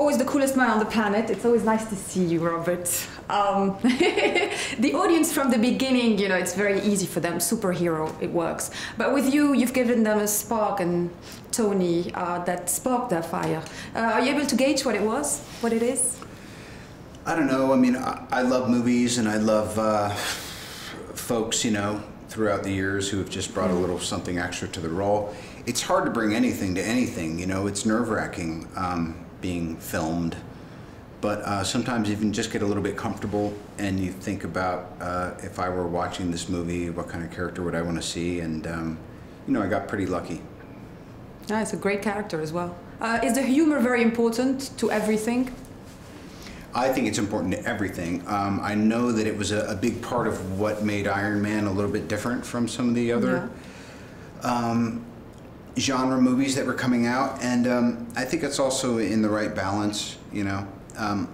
always the coolest man on the planet. It's always nice to see you, Robert. The audience from the beginning, you know, it's very easy for them. Superhero, it works. But with you, you've given them a spark, and Tony, that sparked their fire. Are you able to gauge what it was, what it is? I don't know. I mean, I love movies, and I love folks, you know, throughout the years who have just brought a little something extra to the role. It's hard to bring anything to anything, you know. It's nerve-wracking being filmed. But sometimes you can just get a little bit comfortable and you think about if I were watching this movie, what kind of character would I want to see? And, you know, I got pretty lucky. Ah, it's a great character as well. Is the humor very important to everything? I think it's important to everything. I know that it was a big part of what made Iron Man a little bit different from some of the other genre movies that were coming out. And I think it's also in the right balance, you know.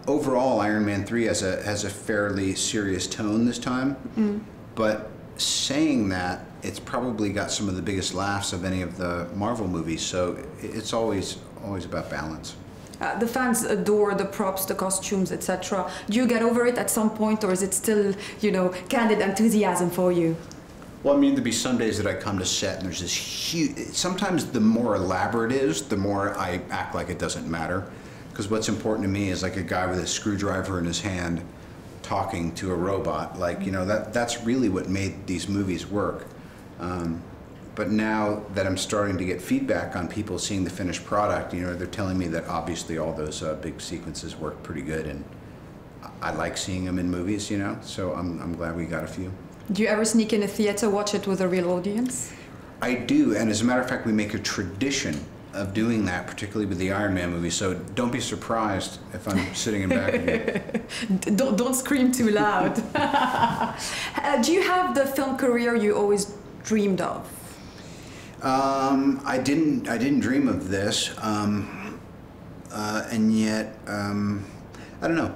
Overall, Iron Man 3 has a fairly serious tone this time, but saying that, it's probably got some of the biggest laughs of any of the Marvel movies, so it's always about balance. The fans adore the props, the costumes, etc. Do you get over it at some point, or is it still, you know, candid enthusiasm for you? Well, I mean, there'll be some days that I come to set and there's this huge... Sometimes the more elaborate it is, the more I act like it doesn't matter. Because what's important to me is like a guy with a screwdriver in his hand talking to a robot. Like, you know, that's really what made these movies work. But now that I'm starting to get feedback on people seeing the finished product, you know, they're telling me that obviously all those big sequences work pretty good, and I like seeing them in movies, you know, so I'm glad we got a few. Do you ever sneak in a theater, watch it with a real audience? I do, and as a matter of fact, we make a tradition of doing that, particularly with the Iron Man movie, so don't be surprised if I'm sitting in back of you. Don't scream too loud. Do you have the film career you always dreamed of? I didn't dream of this, and yet, I don't know.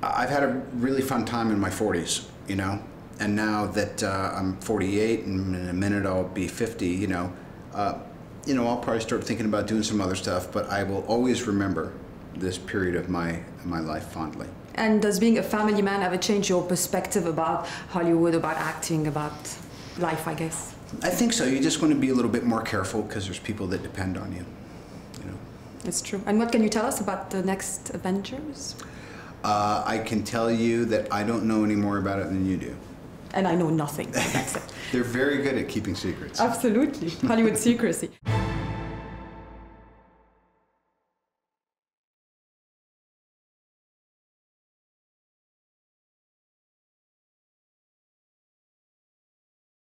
I've had a really fun time in my 40s, you know, and now that I'm 48 and in a minute I'll be 50, you know, I'll probably start thinking about doing some other stuff, but I will always remember this period of my life fondly. And does being a family man ever change your perspective about Hollywood, about acting, about life, I guess? I think so. You just want to be a little bit more careful because there's people that depend on you, you know. It's true. And what can you tell us about the next Avengers? I can tell you that I don't know any more about it than you do. And I know nothing. That's it. They're very good at keeping secrets. Absolutely. Hollywood secrecy.